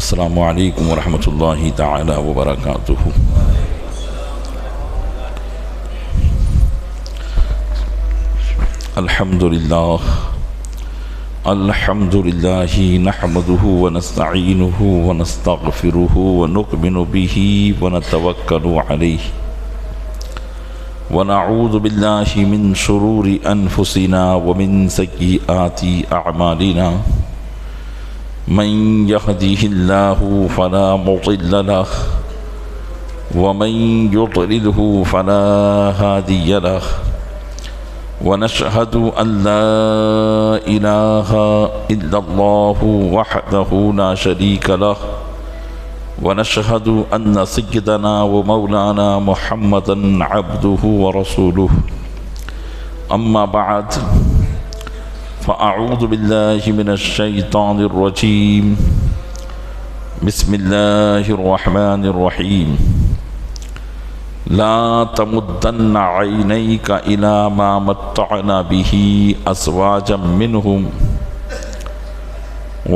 السلام علیکم ورحمۃ اللہ تعالی وبرکاتہ۔ الحمد للہ نحمده ونستعینه ونستغفره ونؤمن به ونتوکل علیہ ونعوذ باللہ من شرور انفسنا ومن سیئات اعمالنا من يهده الله فلا مضل له ومن يضلله فلا هادي له ونشهد أن لا إله إلا الله وحده لا شريك له ونشهد أن سيدنا ومولانا محمدا عبده ورسوله أما بعد فأعوذ بالله من الشيطان الرجيم بسم الله الرحمن الرحيم لا تمدن عينيك إلى ما متعنا به أزواجا منهم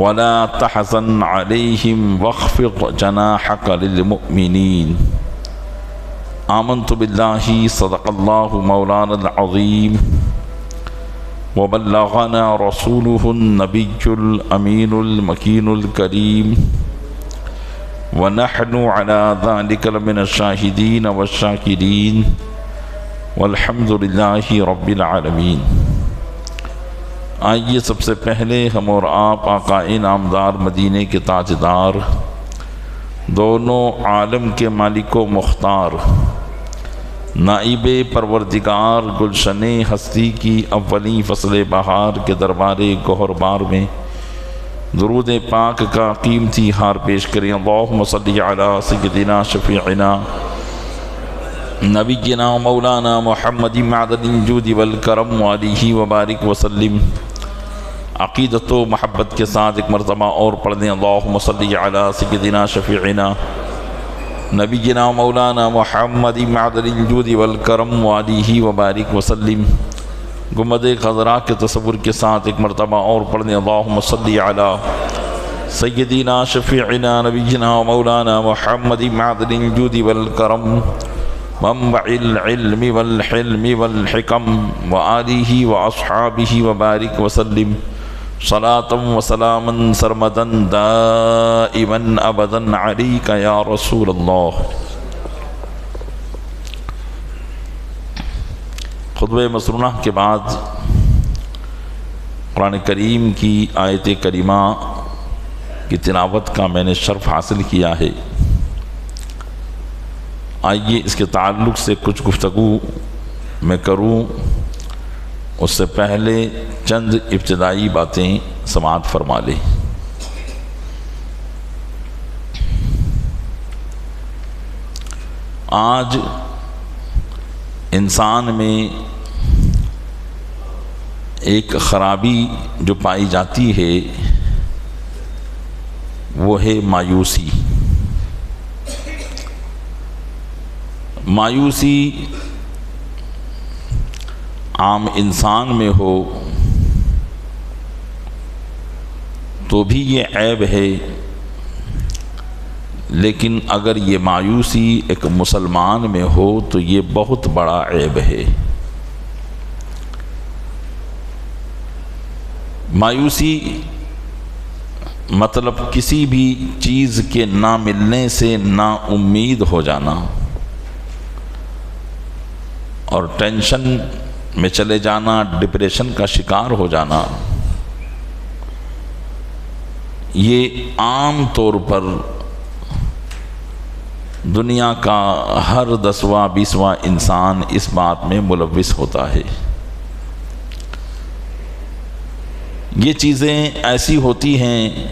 ولا تحزن عليهم واخفض جناحك للمؤمنين آمنت بالله صدق الله مولانا العظيم وبلغنا رسوله النبي الأمين المكين الكريم ونحن على ذلك لمن الشاهدين والشاكرين والحمد لله رب العالمين۔ آئیے سب سے پہلے ہم اور آپ آقا انعامدار مدینے کے تاجدار، دونوں عالم کے مالک و مختار، نائب پروردگار گلشن ہستی کی اولین فصل بہار کے دربار گوہر بار میں درود پاک کا قیمتی ہار پیش کریں۔ اللہم صلی علی سیدنا شفیعنا نبینا مولانا محمد معدن الجود والکرم وآلہ وبارک وسلم۔ عقیدت و محبت کے ساتھ ایک مرتبہ اور پڑھ دیں، اللہم صلی علی سیدنا شفیعنا نبینا مولانا محمد معدن الجود والکرم وآلہ وبارک وسلم۔ گنبد خضراء کے تصور کے ساتھ ایک مرتبہ اور پڑھ دیں، اللہم صلی علی سیدنا شفیعنا نبینا مولانا محمد معدن الجود والکرم منبع العلم والحلم والحکم وآلہ واصحابہ وبارک وسلم صلاة وسلاما سرمدا دائما ابدا علیک یا رسول اللہ۔ خطبہ مسنونہ کے بعد قرآن کریم کی آیت کریمہ کی تلاوت کا میں نے شرف حاصل کیا ہے۔ آئیے اس کے تعلق سے کچھ گفتگو میں کروں، اس سے پہلے چند ابتدائی باتیں سماعت فرما لیں۔ آج انسان میں ایک خرابی جو پائی جاتی ہے وہ ہے مایوسی۔ مایوسی عام انسان میں ہو تو بھی یہ عیب ہے، لیکن اگر یہ مایوسی ایک مسلمان میں ہو تو یہ بہت بڑا عیب ہے۔ مایوسی مطلب کسی بھی چیز کے نہ ملنے سے نا امید ہو جانا اور ٹینشن میں چلے جانا، ڈپریشن کا شکار ہو جانا، یہ عام طور پر دنیا کا ہر 10واں 20واں انسان اس بات میں ملوث ہوتا ہے۔ یہ چیزیں ایسی ہوتی ہیں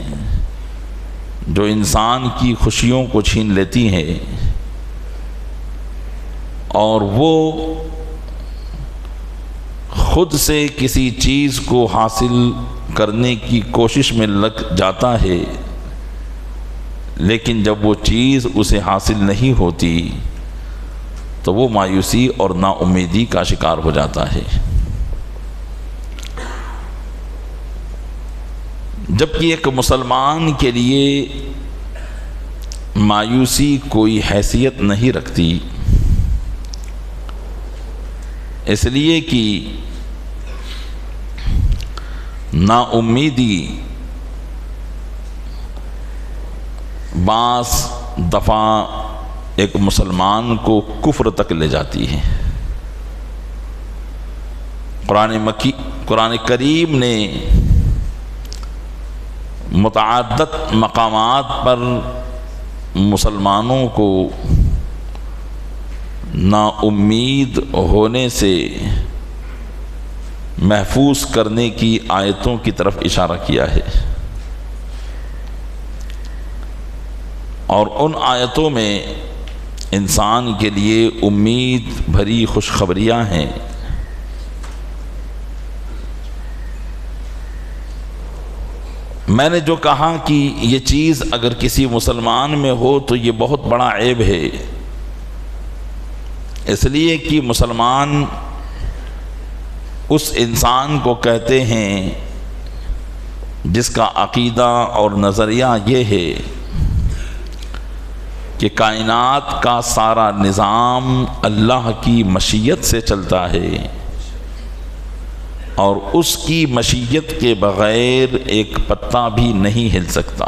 جو انسان کی خوشیوں کو چھین لیتی ہیں اور وہ خود سے کسی چیز کو حاصل کرنے کی کوشش میں لگ جاتا ہے، لیکن جب وہ چیز اسے حاصل نہیں ہوتی تو وہ مایوسی اور نا امیدی کا شکار ہو جاتا ہے۔ جبکہ ایک مسلمان کے لیے مایوسی کوئی حیثیت نہیں رکھتی، اس لیے کہ نا امیدی بعض دفعہ ایک مسلمان کو کفر تک لے جاتی ہے۔ قرآن کریم نے متعدد مقامات پر مسلمانوں کو نا امید ہونے سے محفوظ کرنے کی آیتوں کی طرف اشارہ کیا ہے، اور ان آیتوں میں انسان کے لیے امید بھری خوشخبریاں ہیں۔ میں نے جو کہا کہ یہ چیز اگر کسی مسلمان میں ہو تو یہ بہت بڑا عیب ہے، اس لیے کہ مسلمان اس انسان کو کہتے ہیں جس کا عقیدہ اور نظریہ یہ ہے کہ کائنات کا سارا نظام اللہ کی مشیت سے چلتا ہے، اور اس کی مشیت کے بغیر ایک پتا بھی نہیں ہل سکتا۔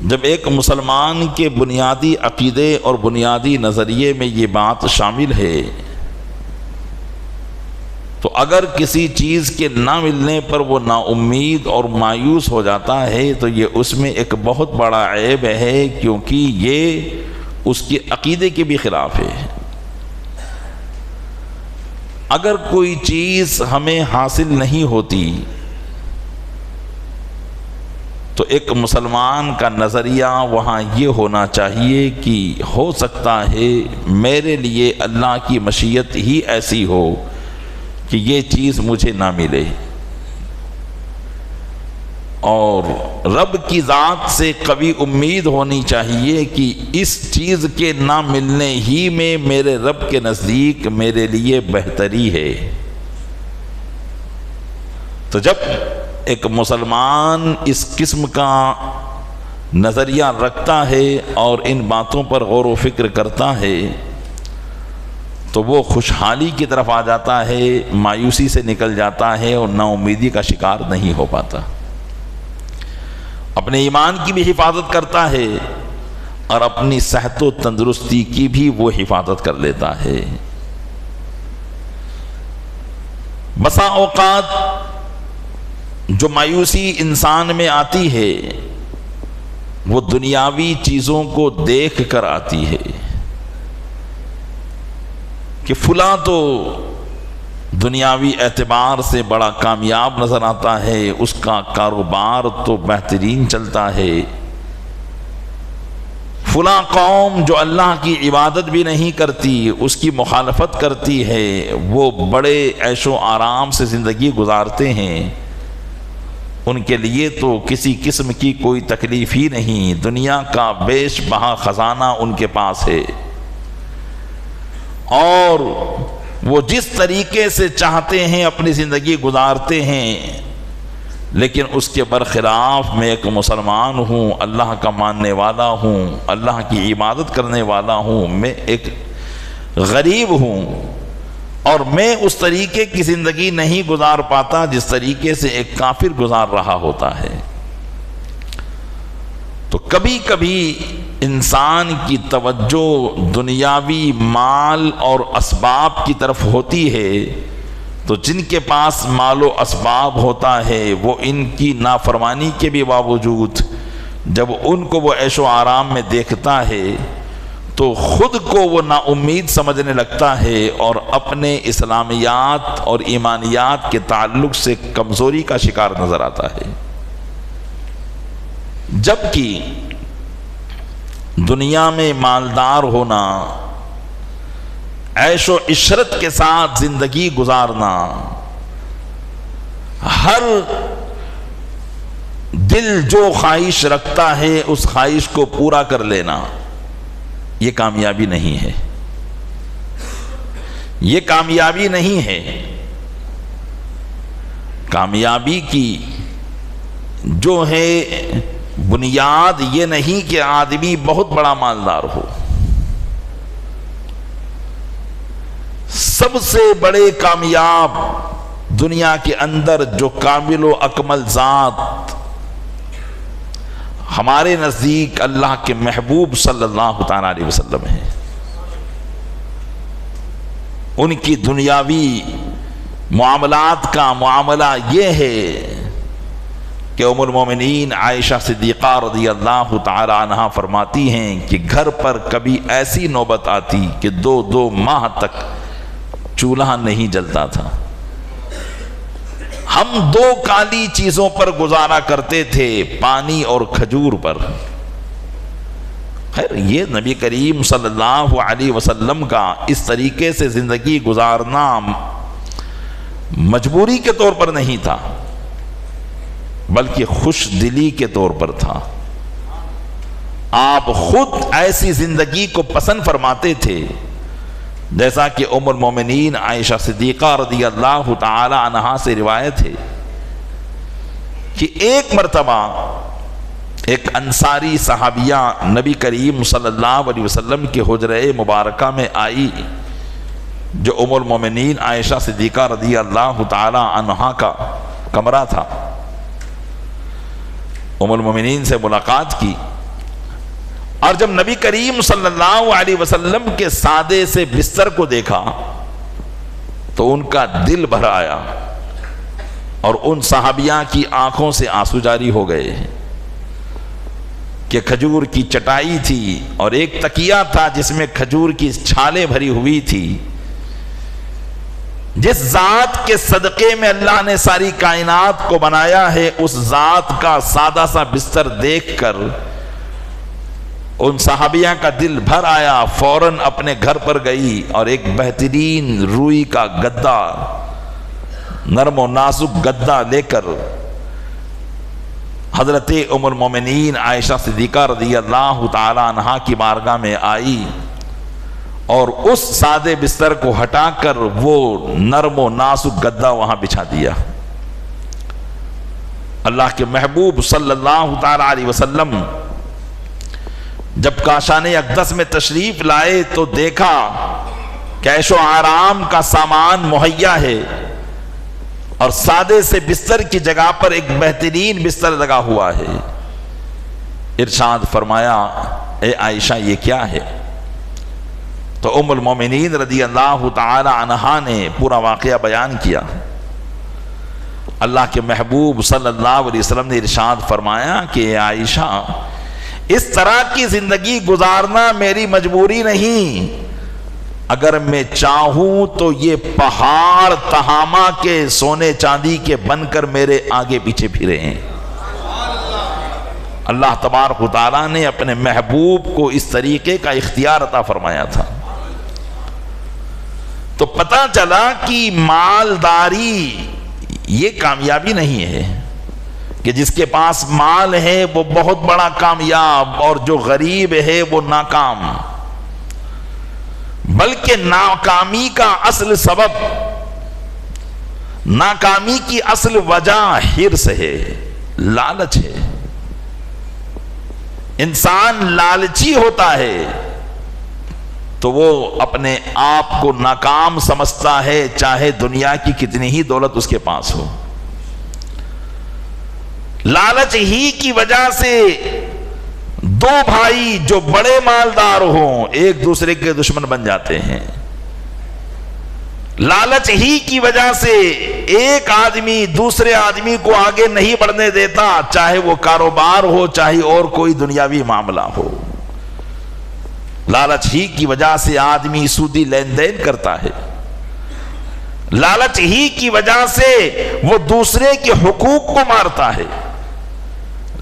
جب ایک مسلمان کے بنیادی عقیدے اور بنیادی نظریے میں یہ بات شامل ہے تو اگر کسی چیز کے نہ ملنے پر وہ نا امید اور مایوس ہو جاتا ہے تو یہ اس میں ایک بہت بڑا عیب ہے، کیونکہ یہ اس کے عقیدے کے بھی خلاف ہے۔ اگر کوئی چیز ہمیں حاصل نہیں ہوتی تو ایک مسلمان کا نظریہ وہاں یہ ہونا چاہیے کہ ہو سکتا ہے میرے لیے اللہ کی مشیت ہی ایسی ہو کہ یہ چیز مجھے نہ ملے، اور رب کی ذات سے قوی امید ہونی چاہیے کہ اس چیز کے نہ ملنے ہی میں میرے رب کے نزدیک میرے لیے بہتری ہے۔ تو جب ایک مسلمان اس قسم کا نظریہ رکھتا ہے اور ان باتوں پر غور و فکر کرتا ہے تو وہ خوشحالی کی طرف آ جاتا ہے، مایوسی سے نکل جاتا ہے اور نا امیدی کا شکار نہیں ہو پاتا، اپنے ایمان کی بھی حفاظت کرتا ہے اور اپنی صحت و تندرستی کی بھی وہ حفاظت کر لیتا ہے۔ بسا اوقات جو مایوسی انسان میں آتی ہے وہ دنیاوی چیزوں کو دیکھ کر آتی ہے کہ فلاں تو دنیاوی اعتبار سے بڑا کامیاب نظر آتا ہے، اس کا کاروبار تو بہترین چلتا ہے، فلاں قوم جو اللہ کی عبادت بھی نہیں کرتی اس کی مخالفت کرتی ہے، وہ بڑے عیش و آرام سے زندگی گزارتے ہیں، ان کے لیے تو کسی قسم کی کوئی تکلیف ہی نہیں، دنیا کا بیش بہا خزانہ ان کے پاس ہے، اور وہ جس طریقے سے چاہتے ہیں اپنی زندگی گزارتے ہیں، لیکن اس کے برخلاف میں ایک مسلمان ہوں، اللہ کا ماننے والا ہوں، اللہ کی عبادت کرنے والا ہوں، میں ایک غریب ہوں اور میں اس طریقے کی زندگی نہیں گزار پاتا جس طریقے سے ایک کافر گزار رہا ہوتا ہے۔ تو کبھی کبھی انسان کی توجہ دنیاوی مال اور اسباب کی طرف ہوتی ہے تو جن کے پاس مال و اسباب ہوتا ہے وہ ان کی نافرمانی کے بھی باوجود جب ان کو وہ عیش و آرام میں دیکھتا ہے تو خود کو وہ نا امید سمجھنے لگتا ہے اور اپنے اسلامیات اور ایمانیات کے تعلق سے کمزوری کا شکار نظر آتا ہے، جبکہ دنیا میں مالدار ہونا، عیش و عشرت کے ساتھ زندگی گزارنا، ہر دل جو خواہش رکھتا ہے اس خواہش کو پورا کر لینا، یہ کامیابی نہیں ہے، یہ کامیابی نہیں ہے۔ کامیابی کی جو ہے بنیاد یہ نہیں کہ آدمی بہت بڑا مالدار ہو. سب سے بڑے کامیاب دنیا کے اندر جو کامل و اکمل ذات ہمارے نزدیک اللہ کے محبوب صلی اللہ تعالیٰ علیہ وسلم ہیں. ان کی دنیاوی معاملات کا معاملہ یہ ہے کہ ام المومنین عائشہ صدیقہ رضی اللہ تعالی عنہا فرماتی ہیں کہ گھر پر کبھی ایسی نوبت آتی کہ 2 ماہ تک چولہا نہیں جلتا تھا. ہم 2 کالی چیزوں پر گزارا کرتے تھے، پانی اور کھجور پر. خیر یہ نبی کریم صلی اللہ علیہ وسلم کا اس طریقے سے زندگی گزارنا مجبوری کے طور پر نہیں تھا بلکہ خوش دلی کے طور پر تھا. آپ خود ایسی زندگی کو پسند فرماتے تھے جیسا کہ ام المومنین عائشہ صدیقہ رضی اللہ تعالی عنہا سے روایت ہے کہ ایک مرتبہ ایک انصاری صحابیہ نبی کریم صلی اللہ علیہ وسلم کے حجرہ مبارکہ میں آئی جو ام المومنین عائشہ صدیقہ رضی اللہ تعالی عنہا کا کمرہ تھا. ام المومنین سے ملاقات کی اور جب نبی کریم صلی اللہ علیہ وسلم کے سادے سے بستر کو دیکھا تو ان کا دل بھر آیا اور ان صحابیہ کی آنکھوں سے آنسو جاری ہو گئے کہ کھجور کی چٹائی تھی اور ایک تکیہ تھا جس میں کھجور کی چھالیں بھری ہوئی تھی. جس ذات کے صدقے میں اللہ نے ساری کائنات کو بنایا ہے اس ذات کا سادہ سا بستر دیکھ کر ان صحابیہ کا دل بھر آیا. فوراً اپنے گھر پر گئی اور ایک بہترین روئی کا گدا، نرم و نازک گدا لے کر حضرت ام المومنین عائشہ صدیقہ رضی اللہ تعالی عنہا کی بارگاہ میں آئی اور اس سادے بستر کو ہٹا کر وہ نرم و نازک گدا وہاں بچھا دیا. اللہ کے محبوب صلی اللہ تعالی علیہ وسلم جب کاشان اقدس میں تشریف لائے تو دیکھا کہ عیش و آرام کا سامان مہیا ہے اور سادے سے بستر کی جگہ پر ایک بہترین بستر لگا ہوا ہے. ارشاد فرمایا اے عائشہ یہ کیا ہے؟ تو ام المومنین رضی اللہ تعالی عنہا نے پورا واقعہ بیان کیا. اللہ کے محبوب صلی اللہ علیہ وسلم نے ارشاد فرمایا کہ اے عائشہ اس طرح کی زندگی گزارنا میری مجبوری نہیں، اگر میں چاہوں تو یہ پہاڑ تہامہ کے سونے چاندی کے بن کر میرے آگے پیچھے پھرے ہیں. اللہ تبارک و تعالیٰ نے اپنے محبوب کو اس طریقے کا اختیار عطا فرمایا تھا. تو پتہ چلا کہ مالداری یہ کامیابی نہیں ہے کہ جس کے پاس مال ہے وہ بہت بڑا کامیاب اور جو غریب ہے وہ ناکام، بلکہ ناکامی کا اصل سبب، ناکامی کی اصل وجہ حرص ہے، لالچ ہے. انسان لالچی ہوتا ہے تو وہ اپنے آپ کو ناکام سمجھتا ہے چاہے دنیا کی کتنی ہی دولت اس کے پاس ہو. لالچ ہی کی وجہ سے 2 بھائی جو بڑے مالدار ہوں ایک دوسرے کے دشمن بن جاتے ہیں. لالچ ہی کی وجہ سے ایک آدمی دوسرے آدمی کو آگے نہیں بڑھنے دیتا، چاہے وہ کاروبار ہو چاہے اور کوئی دنیاوی معاملہ ہو. لالچ ہی کی وجہ سے آدمی سودی لین دین کرتا ہے. لالچ ہی کی وجہ سے وہ دوسرے کے حقوق کو مارتا ہے.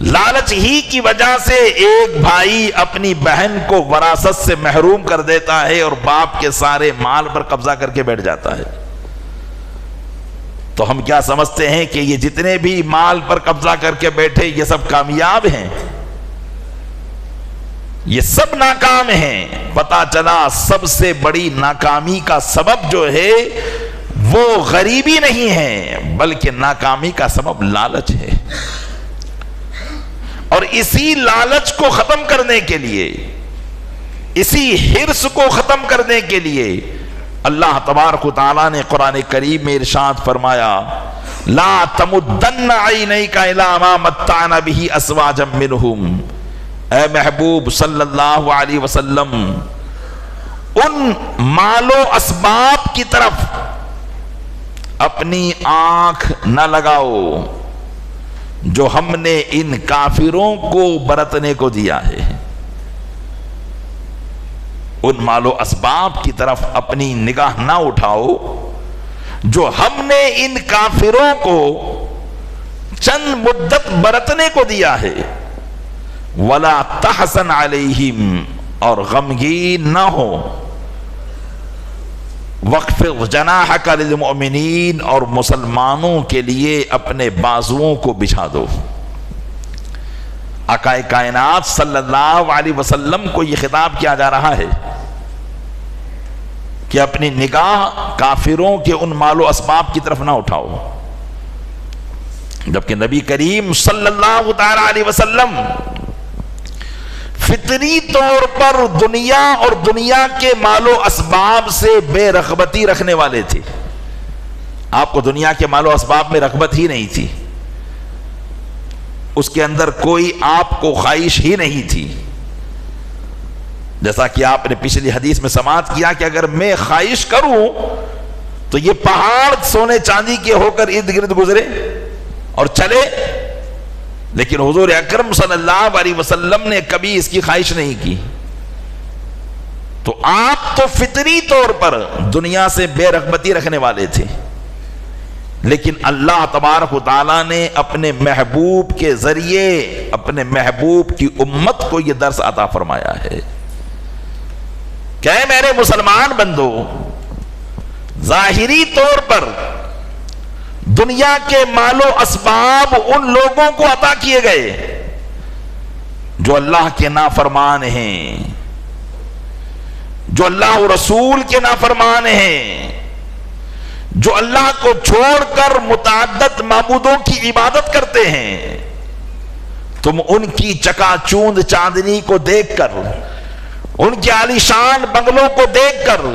لالچ ہی کی وجہ سے ایک بھائی اپنی بہن کو وراثت سے محروم کر دیتا ہے اور باپ کے سارے مال پر قبضہ کر کے بیٹھ جاتا ہے. تو ہم کیا سمجھتے ہیں کہ یہ جتنے بھی مال پر قبضہ کر کے بیٹھے یہ سب کامیاب ہیں؟ یہ سب ناکام ہیں. پتہ چلا سب سے بڑی ناکامی کا سبب جو ہے وہ غریبی نہیں ہے بلکہ ناکامی کا سبب لالچ ہے. اور اسی لالچ کو ختم کرنے کے لیے، اسی حرص کو ختم کرنے کے لیے اللہ تبارک و تعالیٰ نے قرآن کریم میں ارشاد فرمایا لا تمدن عینیک الی ما متعنا بہ ازواجا منہم، اے محبوب صلی اللہ علیہ وسلم ان مال و اسباب کی طرف اپنی آنکھ نہ لگاؤ جو ہم نے ان کافروں کو برتنے کو دیا ہے۔ ان مال و اسباب کی طرف اپنی نگاہ نہ اٹھاؤ جو ہم نے ان کافروں کو چند مدت برتنے کو دیا ہے۔ وَلَا تَحْزَنْ عَلَيْهِمْ، اور غمگین نہ ہو۔ وَاخْفِضْ جَنَاحَكَ لِلْمُؤْمِنِينَ، اور مسلمانوں کے لیے اپنے بازوؤں کو بچھا دو۔ آقا کائنات صلی اللہ علیہ وسلم کو یہ خطاب کیا جا رہا ہے کہ اپنی نگاہ کافروں کے ان مال و اسباب کی طرف نہ اٹھاؤ، جبکہ نبی کریم صلی اللہ تعالی علیہ وسلم فطری طور پر دنیا اور دنیا کے مال و اسباب سے بے رغبتی رکھنے والے تھے۔ آپ کو دنیا کے مال و اسباب میں رغبت ہی نہیں تھی، اس کے اندر کوئی آپ کو خواہش ہی نہیں تھی۔ جیسا کہ آپ نے پچھلی حدیث میں سماعت کیا کہ اگر میں خواہش کروں تو یہ پہاڑ سونے چاندی کے ہو کر ارد گرد گزرے اور چلے، لیکن حضور اکرم صلی اللہ علیہ وسلم نے کبھی اس کی خواہش نہیں کی۔ تو آپ تو فطری طور پر دنیا سے بے رغبتی رکھنے والے تھے، لیکن اللہ تبارک و تعالیٰ نے اپنے محبوب کے ذریعے اپنے محبوب کی امت کو یہ درس عطا فرمایا ہے کہ اے میرے مسلمان بندو، ظاہری طور پر دنیا کے مال و اسباب ان لوگوں کو عطا کیے گئے جو اللہ کے نافرمان ہیں، جو اللہ و رسول کے نافرمان ہیں، جو اللہ کو چھوڑ کر متعدد معبودوں کی عبادت کرتے ہیں۔ تم ان کی چکا چوند چاندنی کو دیکھ کر، ان کے عالیشان بنگلوں کو دیکھ کر،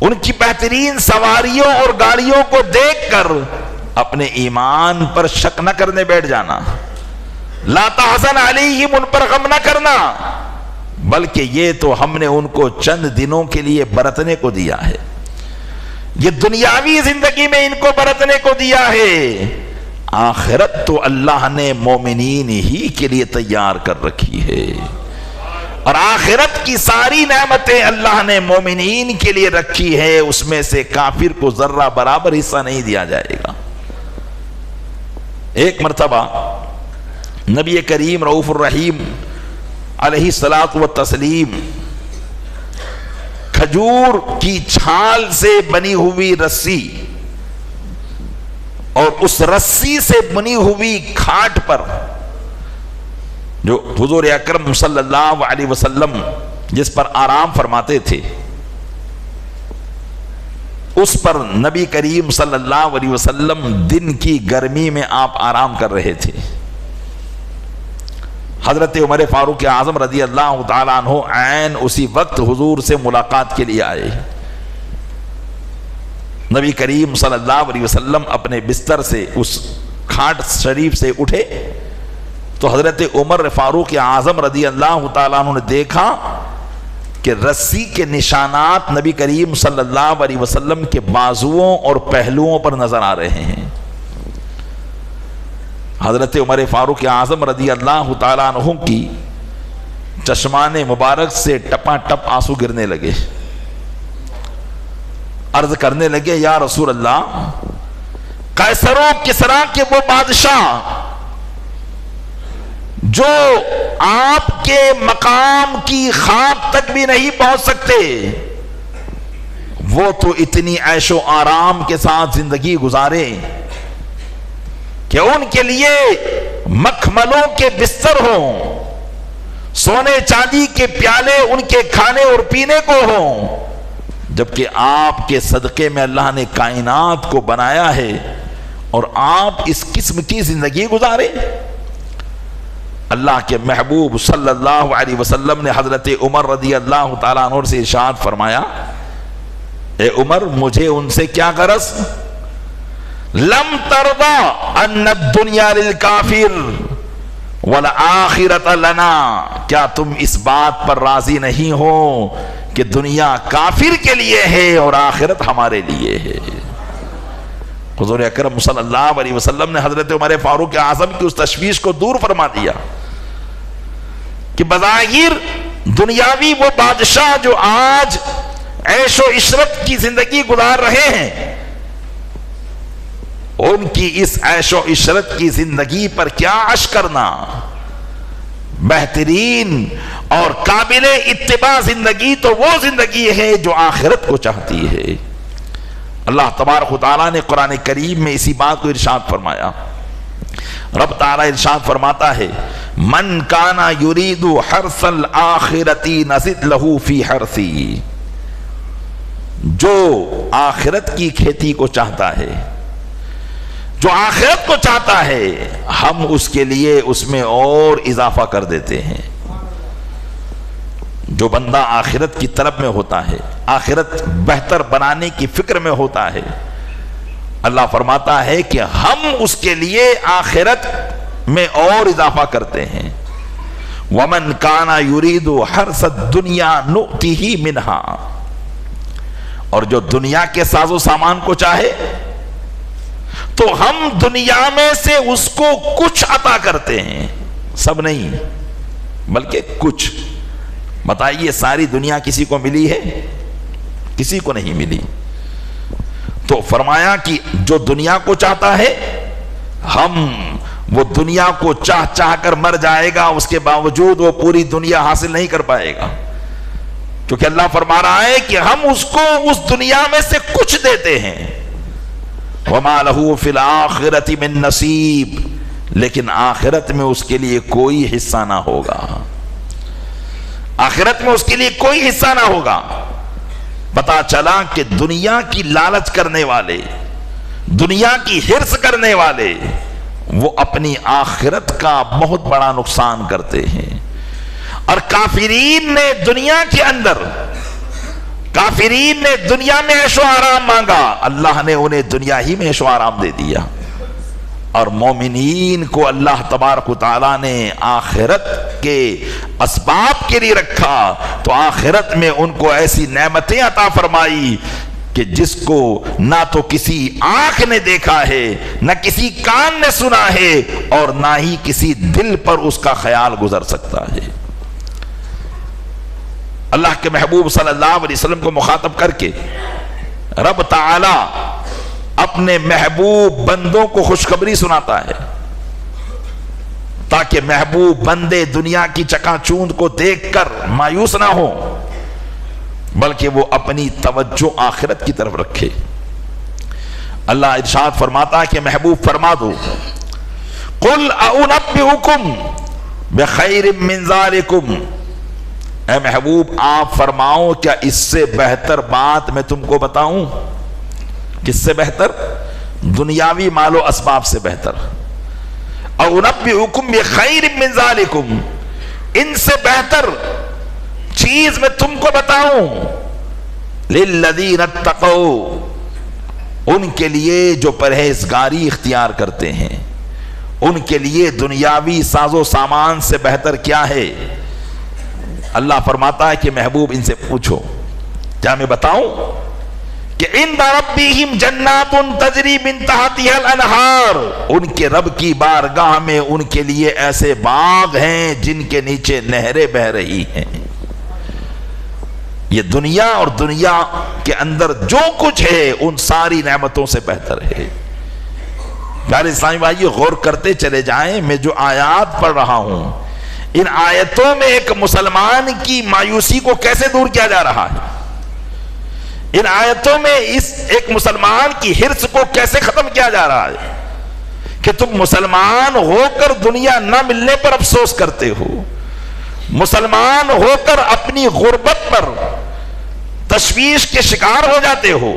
ان کی بہترین سواریوں اور گاڑیوں کو دیکھ کر اپنے ایمان پر شک نہ کرنے بیٹھ جانا۔ لا تحزن علیہم، ان پر غم نہ کرنا، بلکہ یہ تو ہم نے ان کو چند دنوں کے لیے برتنے کو دیا ہے، یہ دنیاوی زندگی میں ان کو برتنے کو دیا ہے، آخرت تو اللہ نے مومنین ہی کے لیے تیار کر رکھی ہے، اور آخرت کی ساری نعمتیں اللہ نے مومنین کے لیے رکھی ہے، اس میں سے کافر کو ذرہ برابر حصہ نہیں دیا جائے گا۔ ایک مرتبہ نبی کریم رؤوف الرحیم علیہ الصلاۃ والتسلیم کھجور کی چھال سے بنی ہوئی رسی اور اس رسی سے بنی ہوئی کھاٹ پر جو حضور اکرم صلی اللہ علیہ وسلم جس پر آرام فرماتے تھے، اس پر نبی کریم صلی اللہ علیہ وسلم دن کی گرمی میں آپ آرام کر رہے تھے۔ حضرت عمر فاروق اعظم رضی اللہ تعالیٰ عنہ عین اسی وقت حضور سے ملاقات کے لیے آئے۔ نبی کریم صلی اللہ علیہ وسلم اپنے بستر سے اس کھاٹ شریف سے اٹھے تو حضرت عمر فاروق اعظم رضی اللہ تعالیٰ عنہ نے دیکھا کہ رسی کے نشانات نبی کریم صلی اللہ علیہ وسلم کے بازوؤں اور پہلوؤں پر نظر آ رہے ہیں۔ حضرت عمر فاروق اعظم رضی اللہ تعالیٰ عنہ کی چشمان مبارک سے ٹپا ٹپ آنسو گرنے لگے۔ عرض کرنے لگے یا رسول اللہ، قیصر و کسریٰ کے وہ بادشاہ جو آپ کے مقام کی خواب تک بھی نہیں پہنچ سکتے، وہ تو اتنی عیش و آرام کے ساتھ زندگی گزارے کہ ان کے لیے مخملوں کے بستر ہوں، سونے چاندی کے پیالے ان کے کھانے اور پینے کو ہوں، جبکہ آپ کے صدقے میں اللہ نے کائنات کو بنایا ہے اور آپ اس قسم کی زندگی گزارے۔ اللہ کے محبوب صلی اللہ علیہ وسلم نے حضرت عمر رضی اللہ تعالیٰ عنہ سے ارشاد فرمایا، اے عمر مجھے ان سے کیا غرض؟ لم ترضى ان الدنيا للكافر والآخرة لنا، کیا تم اس بات پر راضی نہیں ہو کہ دنیا کافر کے لیے ہے اور آخرت ہمارے لیے ہے؟ حضور اکرم صلی اللہ علیہ وسلم نے حضرت عمر فاروق اعظم کی اس تشویش کو دور فرما دیا کہ بظاہر دنیاوی وہ بادشاہ جو آج عیش و عشرت کی زندگی گزار رہے ہیں، ان کی اس عیش و عشرت کی زندگی پر کیا عش کرنا؟ بہترین اور قابل اتباع زندگی تو وہ زندگی ہے جو آخرت کو چاہتی ہے۔ اللہ تبارک و تعالیٰ نے قرآن کریم میں اسی بات کو ارشاد فرمایا۔ رب تعالیٰ ارشاد فرماتا ہے، من کانا یرید حرث الآخرۃ نزد لہ فی حرثہ، جو آخرت کی کھیتی کو چاہتا ہے، جو آخرت کو چاہتا ہے، ہم اس کے لیے اس میں اور اضافہ کر دیتے ہیں۔ جو بندہ آخرت کی طلب میں ہوتا ہے، آخرت بہتر بنانے کی فکر میں ہوتا ہے، اللہ فرماتا ہے کہ ہم اس کے لیے آخرت میں اور اضافہ کرتے ہیں۔ وَمَنْ كَانَ يُرِيدُ حَرْثَ الدُّنْيَا نُؤْتِهِ مِنْهَا، اور جو دنیا کے ساز و سامان کو چاہے تو ہم دنیا میں سے اس کو کچھ عطا کرتے ہیں، سب نہیں بلکہ کچھ۔ بتائیے ساری دنیا کسی کو ملی ہے؟ کسی کو نہیں ملی۔ تو فرمایا کہ جو دنیا کو چاہتا ہے، ہم وہ دنیا کو چاہ چاہ کر مر جائے گا، اس کے باوجود وہ پوری دنیا حاصل نہیں کر پائے گا، کیونکہ اللہ فرما رہا ہے کہ ہم اس کو اس دنیا میں سے کچھ دیتے ہیں۔ وَمَا لَهُ فِي الْآخِرَةِ مِن نَصِيب، لیکن آخرت میں اس کے لیے کوئی حصہ نہ ہوگا، آخرت میں اس کے لیے کوئی حصہ نہ ہوگا۔ پتا چلا کہ دنیا کی لالچ کرنے والے، دنیا کی حرص کرنے والے، وہ اپنی آخرت کا بہت بڑا نقصان کرتے ہیں۔ اور کافرین نے دنیا کے اندر، کافرین نے دنیا میں عیش و آرام مانگا، اللہ نے انہیں دنیا ہی میں عیش و آرام دے دیا۔ اور مومنین کو اللہ تبارک و تعالیٰ نے آخرت کے اسباب کے لیے رکھا، تو آخرت میں ان کو ایسی نعمتیں عطا فرمائی کہ جس کو نہ تو کسی آنکھ نے دیکھا ہے، نہ کسی کان نے سنا ہے، اور نہ ہی کسی دل پر اس کا خیال گزر سکتا ہے۔ اللہ کے محبوب صلی اللہ علیہ وسلم کو مخاطب کر کے رب تعالی اپنے محبوب بندوں کو خوشخبری سناتا ہے، تاکہ محبوب بندے دنیا کی چکا چوند کو دیکھ کر مایوس نہ ہو، بلکہ وہ اپنی توجہ آخرت کی طرف رکھے۔ اللہ ارشاد فرماتا ہے کہ محبوب فرما دو، قُلْ أَؤُنَبِّئُكُمْ بِخَيْرٍ مِّن ذَلِكُمْ، اے محبوب آپ فرماؤ کیا اس سے بہتر بات میں تم کو بتاؤں؟ کس سے بہتر؟ دنیاوی مال و اسباب سے بہتر۔ اَؤُنَبِّئُكُمْ بِخَيْرٍ مِّن ذَلِكُمْ، ان سے بہتر چیز میں تم کو بتاؤں، لِلَّذِينَ اتَّقَوْا، ان کے لیے جو پرہیزگاری اختیار کرتے ہیں، ان کے لیے دنیاوی ساز و سامان سے بہتر کیا ہے؟ اللہ فرماتا ہے کہ محبوب ان سے پوچھو، کیا میں بتاؤں کہ عند ربہم جنات تجری من تحتها الانہار، ان کے رب کی بارگاہ میں ان کے لیے ایسے باغ ہیں جن کے نیچے نہریں بہہ رہی ہیں۔ یہ دنیا اور دنیا کے اندر جو کچھ ہے ان ساری نعمتوں سے بہتر ہے۔ پیارے اسلامی بھائی غور کرتے چلے جائیں، میں جو آیات پڑھ رہا ہوں، ان آیتوں میں ایک مسلمان کی مایوسی کو کیسے دور کیا جا رہا ہے، ان آیتوں میں ایک مسلمان کی حرص کو کیسے ختم کیا جا رہا ہے کہ تم مسلمان ہو کر دنیا نہ ملنے پر افسوس کرتے ہو، مسلمان ہو کر اپنی غربت پر تشویش کے شکار ہو جاتے ہو،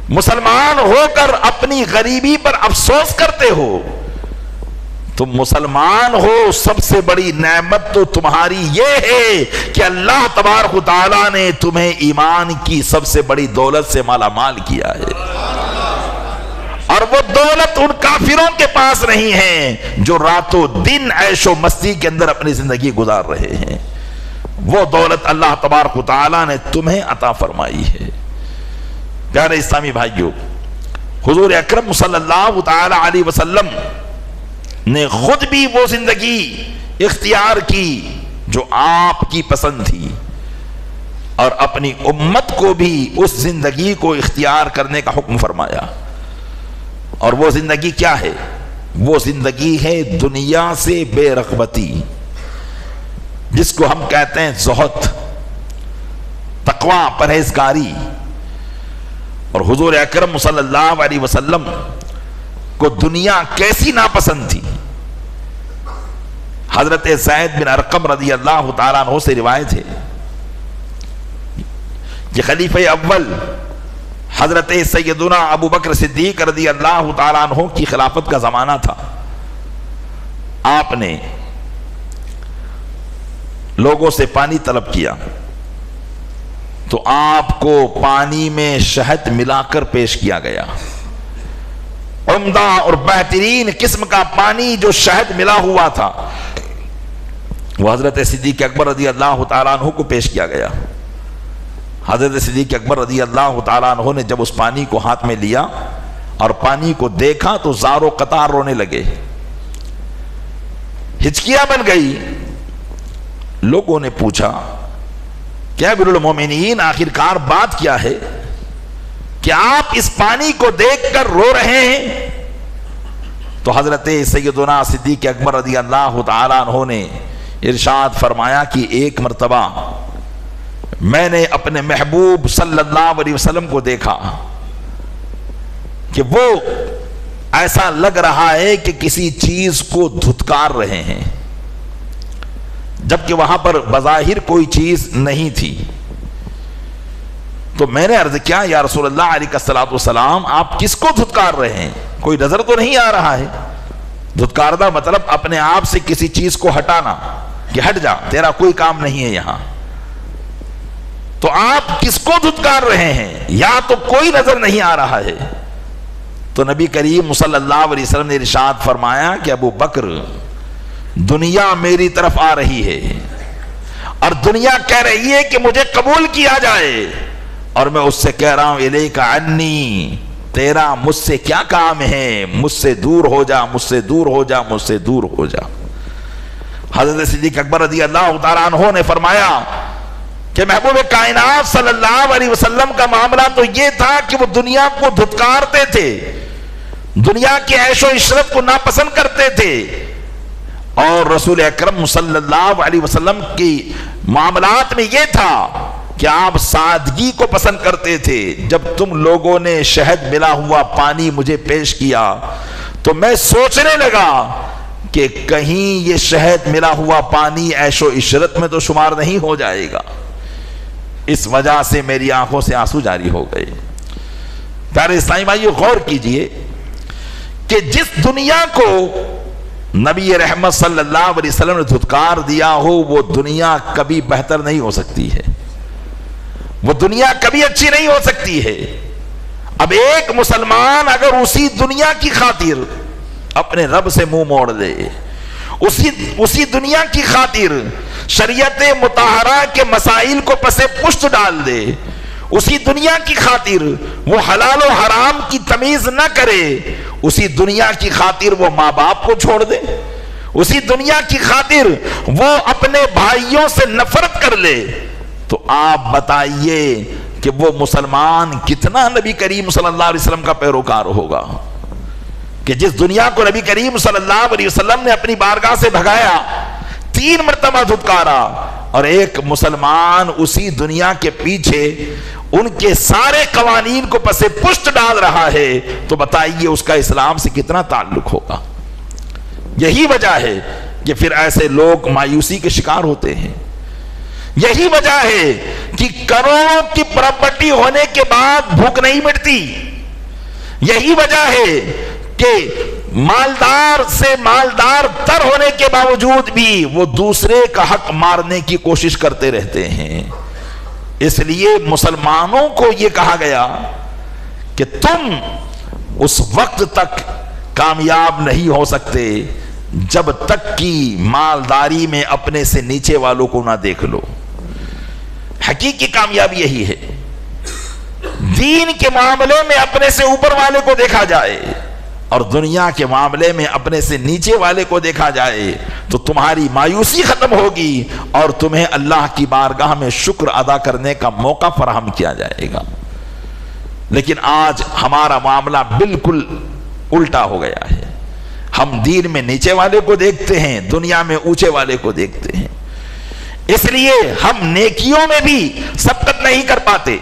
مسلمان ہو کر اپنی غریبی پر افسوس کرتے ہو، تم مسلمان ہو، سب سے بڑی نعمت تو تمہاری یہ ہے کہ اللہ تبارک و تعالیٰ نے تمہیں ایمان کی سب سے بڑی دولت سے مالا مال کیا ہے، اور وہ دولت ان کافروں کے پاس نہیں ہے جو راتوں دن عیش و مستی کے اندر اپنی زندگی گزار رہے ہیں۔ وہ دولت اللہ تبارک و تعالیٰ نے تمہیں عطا فرمائی ہے۔ پیارے اسلامی بھائیوں، حضور اکرم صلی اللہ تعالی علیہ وسلم نے خود بھی وہ زندگی اختیار کی جو آپ کی پسند تھی، اور اپنی امت کو بھی اس زندگی کو اختیار کرنے کا حکم فرمایا۔ اور وہ زندگی کیا ہے؟ وہ زندگی ہے دنیا سے بے رغبتی، جس کو ہم کہتے ہیں زہد، تقوی، پرہیزگاری۔ اور حضور اکرم صلی اللہ علیہ وسلم کو دنیا کیسی ناپسند تھی؟ حضرت زید بن ارقم رضی اللہ تعالیٰ عنہ سے روایت ہے کہ خلیفہ اول حضرت سیدنا ابو بکر صدیق رضی اللہ تعالیٰ عنہ کی خلافت کا زمانہ تھا۔ آپ نے لوگوں سے پانی طلب کیا تو آپ کو پانی میں شہد ملا کر پیش کیا گیا، عمدہ اور بہترین قسم کا پانی جو شہد ملا ہوا تھا وہ حضرت صدیق اکبر رضی اللہ تعالیٰ عنہ کو پیش کیا گیا۔ حضرت صدیق اکبر رضی اللہ تعالیٰ عنہ نے جب اس پانی کو ہاتھ میں لیا اور پانی کو دیکھا تو زار و قطار رونے لگے، ہچکیاں بن گئی۔ لوگوں نے پوچھا کیا امیر المومنین آخرکار بات کیا ہے کہ آپ اس پانی کو دیکھ کر رو رہے ہیں؟ تو حضرت سیدنا صدیق اکبر رضی اللہ تعالیٰ عنہ نے ارشاد فرمایا کہ ایک مرتبہ میں نے اپنے محبوب صلی اللہ علیہ وسلم کو دیکھا کہ وہ ایسا لگ رہا ہے کہ کسی چیز کو دھتکار رہے ہیں، جبکہ وہاں پر بظاہر کوئی چیز نہیں تھی۔ تو میں نے عرض کیا یا رسول اللہ علیہ الصلوۃ والسلام، آپ کس کو دھتکار رہے ہیں؟ کوئی نظر تو نہیں آ رہا ہے۔ دھتکارنا مطلب اپنے آپ سے کسی چیز کو ہٹانا کہ ہٹ جا، تیرا کوئی کام نہیں ہے یہاں۔ تو آپ کس کو دھتکار رہے ہیں؟ یا تو کوئی نظر نہیں آ رہا ہے۔ تو نبی کریم صلی اللہ علیہ وسلم نے ارشاد فرمایا کہ ابو بکر، دنیا میری طرف آ رہی ہے اور دنیا کہہ رہی ہے کہ مجھے قبول کیا جائے، اور میں اس سے کہہ رہا ہوں الیک عنی، تیرا مجھ سے کیا کام ہے؟ مجھ سے دور ہو جا، مجھ سے دور ہو جا، مجھ سے دور ہو جا۔ حضرت صدیق اکبر رضی اللہ تعالیٰ عنہ نے فرمایا کہ محبوب کائنات صلی اللہ علیہ وسلم کا معاملہ تو یہ تھا کہ وہ دنیا کو دھتکارتے تھے، دنیا کے عیش و عشرت کو ناپسند کرتے تھے، اور رسول اکرم صلی اللہ علیہ وسلم کی معاملات میں یہ تھا کہ آپ سادگی کو پسند کرتے تھے۔ جب تم لوگوں نے شہد ملا ہوا پانی مجھے پیش کیا تو میں سوچنے لگا کہ کہیں یہ شہد ملا ہوا پانی عیش و عشرت میں تو شمار نہیں ہو جائے گا، اس وجہ سے میری آنکھوں سے آنسو جاری ہو گئے۔ پیارے اسلامی بھائیو، غور کیجئے کہ جس دنیا کو نبی رحمت صلی اللہ علیہ وسلم نے دھتکار دیا ہو، وہ دنیا کبھی بہتر نہیں ہو سکتی ہے، وہ دنیا کبھی اچھی نہیں ہو سکتی ہے۔ اب ایک مسلمان اگر اسی دنیا کی خاطر اپنے رب سے منہ موڑ لے، اسی دنیا کی خاطر شریعت مطہرہ کے مسائل کو پس پشت ڈال دے، اسی دنیا کی خاطر وہ حلال و حرام کی تمیز نہ کرے، اسی دنیا کی خاطر وہ ماں باپ کو چھوڑ دے، اسی دنیا کی خاطر وہ اپنے بھائیوں سے نفرت کر لے، تو آپ بتائیے کہ وہ مسلمان کتنا نبی کریم صلی اللہ علیہ وسلم کا پیروکار ہوگا کہ جس دنیا کو نبی کریم صلی اللہ علیہ وسلم نے اپنی بارگاہ سے بھگایا، 3 مرتبہ دھتکارا، اور ایک مسلمان اسی دنیا کے پیچھے ان کے سارے قوانین کو پس پشت ڈال رہا ہے، تو بتائیے اس کا اسلام سے کتنا تعلق ہوگا۔ یہی وجہ ہے کہ پھر ایسے لوگ مایوسی کے شکار ہوتے ہیں، یہی وجہ ہے کہ کروڑوں کی پراپرٹی ہونے کے بعد بھوک نہیں مٹتی، یہی وجہ ہے کہ مالدار سے مالدار تر ہونے کے باوجود بھی وہ دوسرے کا حق مارنے کی کوشش کرتے رہتے ہیں۔ اس لیے مسلمانوں کو یہ کہا گیا کہ تم اس وقت تک کامیاب نہیں ہو سکتے جب تک کہ مالداری میں اپنے سے نیچے والوں کو نہ دیکھ لو۔ حقیقی کامیابی یہی ہے، دین کے معاملے میں اپنے سے اوپر والے کو دیکھا جائے اور دنیا کے معاملے میں اپنے سے نیچے والے کو دیکھا جائے تو تمہاری مایوسی ختم ہوگی اور تمہیں اللہ کی بارگاہ میں شکر ادا کرنے کا موقع فراہم کیا جائے گا۔ لیکن آج ہمارا معاملہ بالکل الٹا ہو گیا ہے، ہم دین میں نیچے والے کو دیکھتے ہیں، دنیا میں اونچے والے کو دیکھتے ہیں، اس لیے ہم نیکیوں میں بھی سبقت نہیں کر پاتے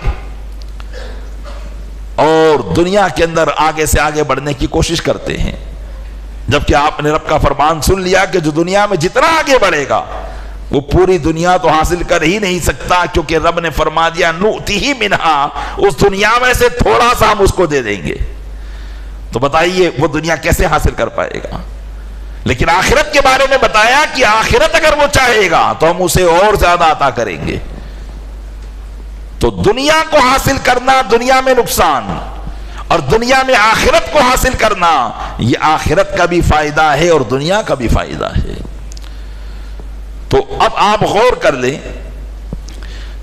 اور دنیا کے اندر آگے سے آگے بڑھنے کی کوشش کرتے ہیں، جبکہ آپ نے رب کا فرمان سن لیا کہ جو دنیا میں جتنا آگے بڑھے گا وہ پوری دنیا تو حاصل کر ہی نہیں سکتا، کیونکہ رب نے فرما دیا نؤتیہ منہا، اس دنیا میں سے تھوڑا سا ہم اس کو دے دیں گے۔ تو بتائیے وہ دنیا کیسے حاصل کر پائے گا؟ لیکن آخرت کے بارے میں بتایا کہ آخرت اگر وہ چاہے گا تو ہم اسے اور زیادہ عطا کریں گے۔ تو دنیا کو حاصل کرنا دنیا میں نقصان اور دنیا میں آخرت کو حاصل کرنا یہ آخرت کا بھی فائدہ ہے اور دنیا کا بھی فائدہ ہے۔ تو اب آپ غور کر لیں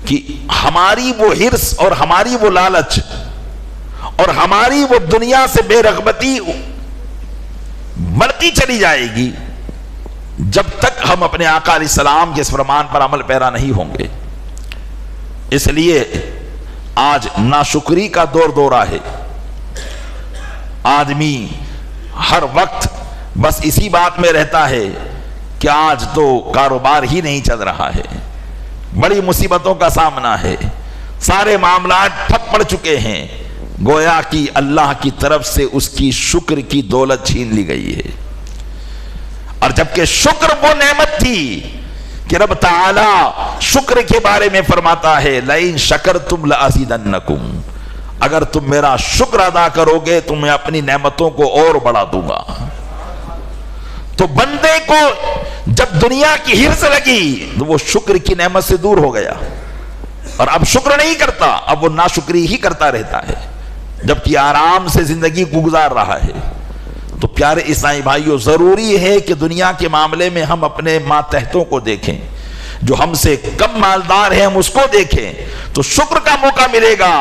کہ ہماری وہ حرص اور ہماری وہ لالچ اور ہماری وہ دنیا سے بے رغبتی بڑھتی چلی جائے گی جب تک ہم اپنے آقا علیہ السلام کے اس فرمان پر عمل پیرا نہیں ہوں گے۔ اس لیے آج ناشکری کا دورہ ہے، آدمی ہر وقت بس اسی بات میں رہتا ہے کہ آج تو کاروبار ہی نہیں چل رہا ہے، بڑی مصیبتوں کا سامنا ہے، سارے معاملات ٹھپ پڑ چکے ہیں، گویا کہ اللہ کی طرف سے اس کی شکر کی دولت چھین لی گئی ہے۔ اور جبکہ شکر وہ نعمت تھی کہ رب تعالی شکر کے بارے میں فرماتا ہے لئن شکرتم لازیدنکم، اگر تم میرا شکر ادا کرو گے تو میں اپنی نعمتوں کو اور بڑھا دوں گا۔ تو بندے کو جب دنیا کی حرص لگی تو وہ شکر کی نعمت سے دور ہو گیا اور اب شکر نہیں کرتا، اب وہ ناشکری ہی کرتا رہتا ہے جبکہ آرام سے زندگی کو گزار رہا ہے۔ تو پیارے اسلامی بھائیوں، ضروری ہے کہ دنیا کے معاملے میں ہم اپنے ماتحتوں کو دیکھیں، جو ہم سے کم مالدار ہیں ہم اس کو دیکھیں تو شکر کا موقع ملے گا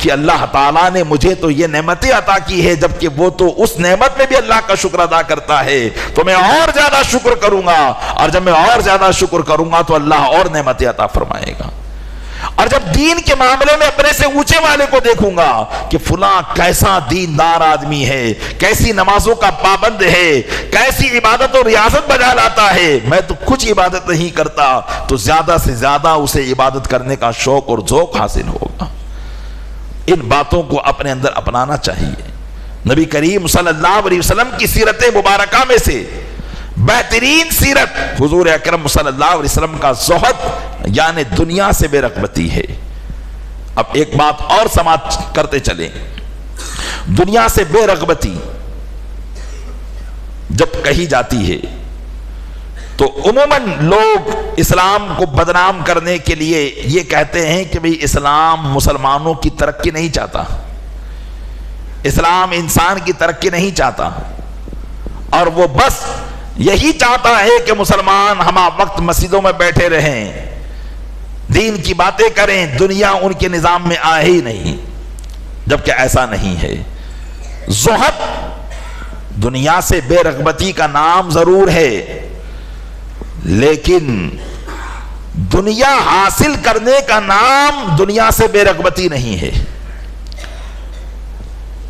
کہ اللہ تعالیٰ نے مجھے تو یہ نعمتیں عطا کی ہے، جبکہ وہ تو اس نعمت میں بھی اللہ کا شکر ادا کرتا ہے، تو میں اور زیادہ شکر کروں گا، اور جب میں اور زیادہ شکر کروں گا تو اللہ اور نعمتیں عطا فرمائے گا۔ اور جب دین کے معاملے میں اپنے سے اونچے والے کو دیکھوں گا کہ فلاں کیسا دیندار آدمی ہے، کیسی نمازوں کا پابند ہے، کیسی عبادت و ریاضت بجا لاتا ہے، میں تو کچھ عبادت نہیں کرتا، تو زیادہ سے زیادہ اسے عبادت کرنے کا شوق اور ذوق حاصل ہوگا۔ ان باتوں کو اپنے اندر اپنانا چاہیے۔ نبی کریم صلی اللہ علیہ وسلم کی سیرت مبارکہ میں سے بہترین سیرت حضور اکرم صلی اللہ علیہ وسلم کا زہد یعنی دنیا سے بے رغبتی ہے۔ اب ایک بات اور سماعت کرتے چلیں، دنیا سے بے رغبتی جب کہی جاتی ہے تو عموماً لوگ اسلام کو بدنام کرنے کے لیے یہ کہتے ہیں کہ بھئی اسلام مسلمانوں کی ترقی نہیں چاہتا، اسلام انسان کی ترقی نہیں چاہتا، اور وہ بس یہی چاہتا ہے کہ مسلمان ہمہ وقت مسجدوں میں بیٹھے رہیں، دین کی باتیں کریں، دنیا ان کے نظام میں آئے ہی نہیں، جبکہ ایسا نہیں ہے۔ زہد دنیا سے بے رغبتی کا نام ضرور ہے، لیکن دنیا حاصل کرنے کا نام دنیا سے بے رغبتی نہیں ہے۔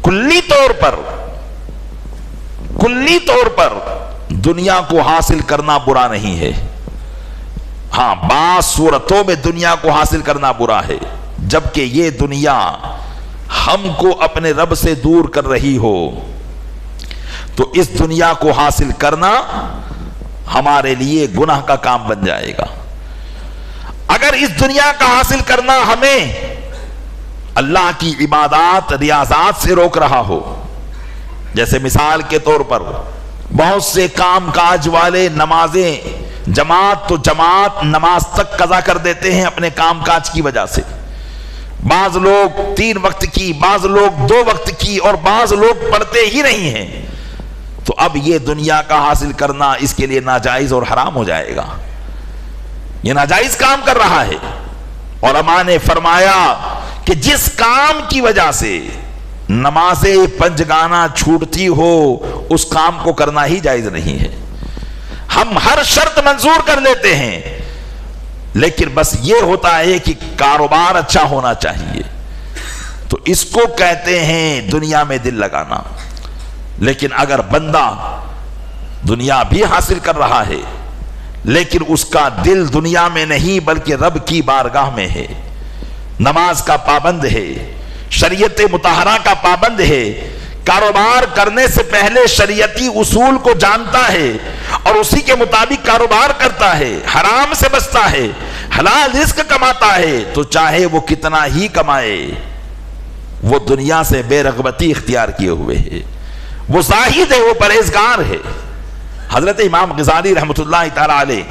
کلی طور پر دنیا کو حاصل کرنا برا نہیں ہے، ہاں بعض صورتوں میں دنیا کو حاصل کرنا برا ہے، جبکہ یہ دنیا ہم کو اپنے رب سے دور کر رہی ہو تو اس دنیا کو حاصل کرنا ہمارے لیے گناہ کا کام بن جائے گا۔ اگر اس دنیا کا حاصل کرنا ہمیں اللہ کی عبادات ریاضات سے روک رہا ہو، جیسے مثال کے طور پر بہت سے کام کاج والے نمازیں جماعت تو جماعت نماز تک قضا کر دیتے ہیں اپنے کام کاج کی وجہ سے، بعض لوگ 3 وقت کی، بعض لوگ 2 وقت کی، اور بعض لوگ پڑھتے ہی نہیں ہیں، تو اب یہ دنیا کا حاصل کرنا اس کے لیے ناجائز اور حرام ہو جائے گا، یہ ناجائز کام کر رہا ہے۔ علماء نے فرمایا کہ جس کام کی وجہ سے نماز پنجگانہ چھوٹتی ہو اس کام کو کرنا ہی جائز نہیں ہے۔ ہم ہر شرط منظور کر لیتے ہیں، لیکن بس یہ ہوتا ہے کہ کاروبار اچھا ہونا چاہیے، تو اس کو کہتے ہیں دنیا میں دل لگانا۔ لیکن اگر بندہ دنیا بھی حاصل کر رہا ہے لیکن اس کا دل دنیا میں نہیں بلکہ رب کی بارگاہ میں ہے، نماز کا پابند ہے، شریعت مطہرہ کا پابند ہے، کاروبار کرنے سے پہلے شریعتی اصول کو جانتا ہے اور اسی کے مطابق کاروبار کرتا ہے، حرام سے بچتا ہے، حلال رزق کماتا ہے، تو چاہے وہ کتنا ہی کمائے وہ دنیا سے بے رغبتی اختیار کیے ہوئے ہے، وہ زاہد ہے، وہ پرہیزگار ہے۔ حضرت امام غزالی رحمۃ اللہ تعالی علیہ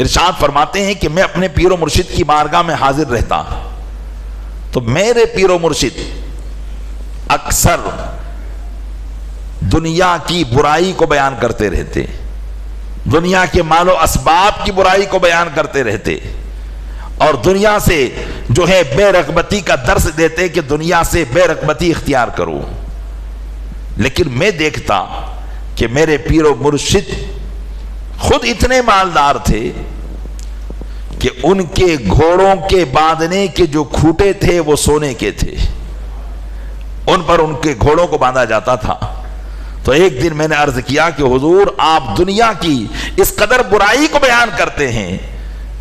ارشاد فرماتے ہیں کہ میں اپنے پیر و مرشد کی بارگاہ میں حاضر رہتا تو میرے پیر و مرشد اکثر دنیا کی برائی کو بیان کرتے رہتے، دنیا کے مال و اسباب کی برائی کو بیان کرتے رہتے، اور دنیا سے جو ہے بے رغبتی کا درس دیتے کہ دنیا سے بے رغبتی اختیار کرو۔ لیکن میں دیکھتا کہ میرے پیر و مرشد خود اتنے مالدار تھے کہ ان کے گھوڑوں کے باندھنے کے جو کھوٹے تھے وہ سونے کے تھے، ان پر ان کے گھوڑوں کو باندھا جاتا تھا۔ تو ایک دن میں نے عرض کیا کہ حضور آپ دنیا کی اس قدر برائی کو بیان کرتے ہیں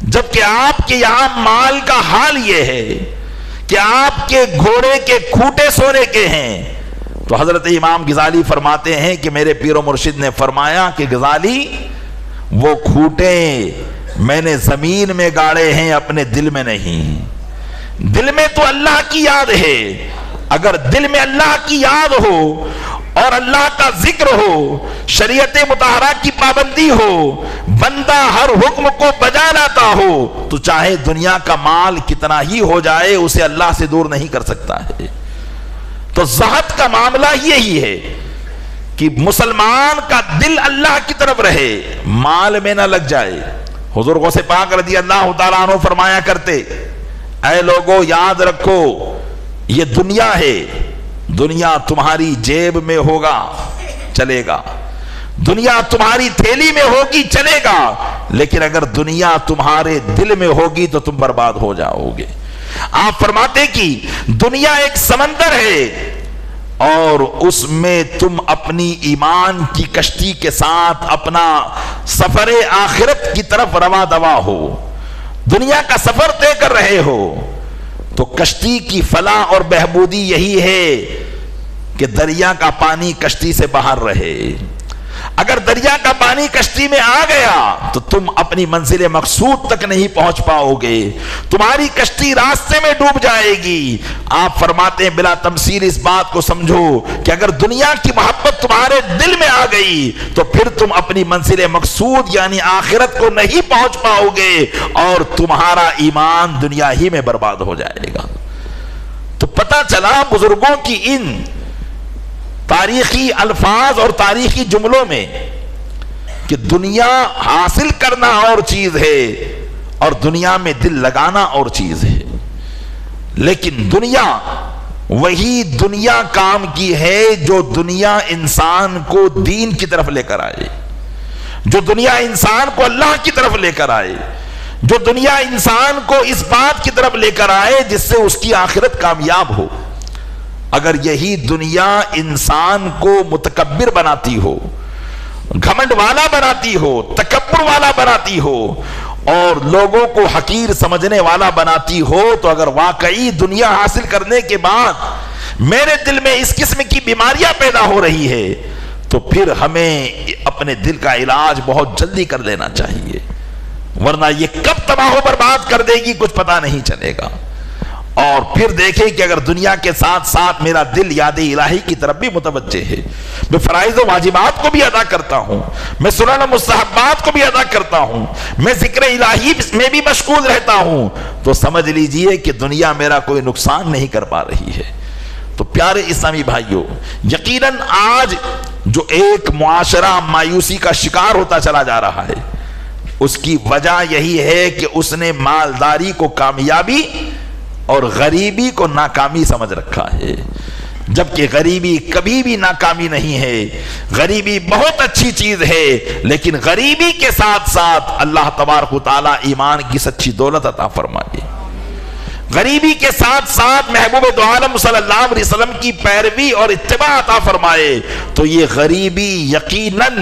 جبکہ آپ کے یہاں مال کا حال یہ ہے کہ آپ کے گھوڑے کے کھوٹے سونے کے ہیں۔ تو حضرت امام غزالی فرماتے ہیں کہ میرے پیر و مرشد نے فرمایا کہ غزالی وہ کھوٹے میں نے زمین میں گاڑے ہیں، اپنے دل میں نہیں۔ دل میں تو اللہ کی یاد ہے، اگر دل میں اللہ کی یاد ہو اور اللہ کا ذکر ہو، شریعت مطہرہ کی پابندی ہو، بندہ ہر حکم کو بجا لاتا ہو، تو چاہے دنیا کا مال کتنا ہی ہو جائے اسے اللہ سے دور نہیں کر سکتا ہے۔ تو زہد کا معاملہ یہی ہے کہ مسلمان کا دل اللہ کی طرف رہے، مال میں نہ لگ جائے۔ حضور غوث پاک رضی اللہ تعالیٰ عنہ فرمایا کرتے، اے لوگو یاد رکھو یہ دنیا ہے، دنیا تمہاری جیب میں ہوگا چلے گا، دنیا تمہاری تھیلی میں ہوگی چلے گا، لیکن اگر دنیا تمہارے دل میں ہوگی تو تم برباد ہو جاؤ گے۔ آپ فرماتے کہ دنیا ایک سمندر ہے اور اس میں تم اپنی ایمان کی کشتی کے ساتھ اپنا سفر آخرت کی طرف رواں دوا ہو، دنیا کا سفر طے کر رہے ہو، تو کشتی کی فلاح اور بہبودی یہی ہے کہ دریا کا پانی کشتی سے باہر رہے۔ اگر دریا کا پانی کشتی میں آ گیا تو تم اپنی منزل مقصود تک نہیں پہنچ پاؤ گے، تمہاری کشتی راستے میں ڈوب جائے گی۔ آپ فرماتے ہیں بلا تمثیل اس بات کو سمجھو کہ اگر دنیا کی محبت تمہارے دل میں آ گئی تو پھر تم اپنی منزل مقصود یعنی آخرت کو نہیں پہنچ پاؤ گے اور تمہارا ایمان دنیا ہی میں برباد ہو جائے گا۔ تو پتہ چلا بزرگوں کی ان تاریخی الفاظ اور تاریخی جملوں میں کہ دنیا حاصل کرنا اور چیز ہے اور دنیا میں دل لگانا اور چیز ہے، لیکن دنیا وہی دنیا کام کی ہے جو دنیا انسان کو دین کی طرف لے کر آئے، جو دنیا انسان کو اللہ کی طرف لے کر آئے، جو دنیا انسان کو اس بات کی طرف لے کر آئے جس سے اس کی آخرت کامیاب ہو۔ اگر یہی دنیا انسان کو متکبر بناتی ہو، گھمنڈ والا بناتی ہو، تکبر والا بناتی ہو اور لوگوں کو حقیر سمجھنے والا بناتی ہو، تو اگر واقعی دنیا حاصل کرنے کے بعد میرے دل میں اس قسم کی بیماریاں پیدا ہو رہی ہے تو پھر ہمیں اپنے دل کا علاج بہت جلدی کر لینا چاہیے، ورنہ یہ کب تباہ و برباد کر دے گی کچھ پتہ نہیں چلے گا۔ اور پھر دیکھیں کہ اگر دنیا کے ساتھ ساتھ میرا دل یاد الہی کی طرف بھی متوجہ ہے، میں فرائض و واجبات کو بھی ادا کرتا ہوں، میں سنن و مستحبات کو بھی ادا کرتا ہوں، میں ذکر الہی میں بھی مشغول رہتا ہوں، تو سمجھ لیجئے کہ دنیا میرا کوئی نقصان نہیں کر پا رہی ہے۔ تو پیارے اسلامی بھائیوں، یقیناً آج جو ایک معاشرہ مایوسی کا شکار ہوتا چلا جا رہا ہے، اس کی وجہ یہی ہے کہ اس نے مالداری کو کامیابی اور غریبی کو ناکامی سمجھ رکھا ہے، جبکہ غریبی کبھی بھی ناکامی نہیں ہے۔ غریبی بہت اچھی چیز ہے، لیکن غریبی کے ساتھ ساتھ اللہ تبارک و تعالیٰ ایمان کی سچی دولت عطا فرمائے۔ غریبی کے ساتھ ساتھ محبوب دو عالم صلی اللہ علیہ وسلم کی پیروی اور اتباع عطا فرمائے، تو یہ غریبی یقیناً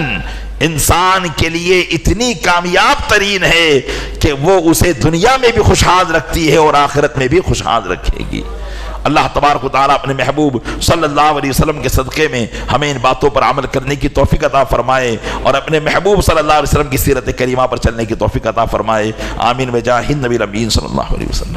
انسان کے لیے اتنی کامیاب ترین ہے کہ وہ اسے دنیا میں بھی خوشحال رکھتی ہے اور آخرت میں بھی خوشحال رکھے گی۔ اللہ تبارک و تعالیٰ اپنے محبوب صلی اللہ علیہ وسلم کے صدقے میں ہمیں ان باتوں پر عمل کرنے کی توفیق عطا فرمائے اور اپنے محبوب صلی اللہ علیہ وسلم کی سیرت کریمہ پر چلنے کی توفیق عطا فرمائے۔ آمین بجاہ النبی الامین صلی اللہ علیہ وسلم۔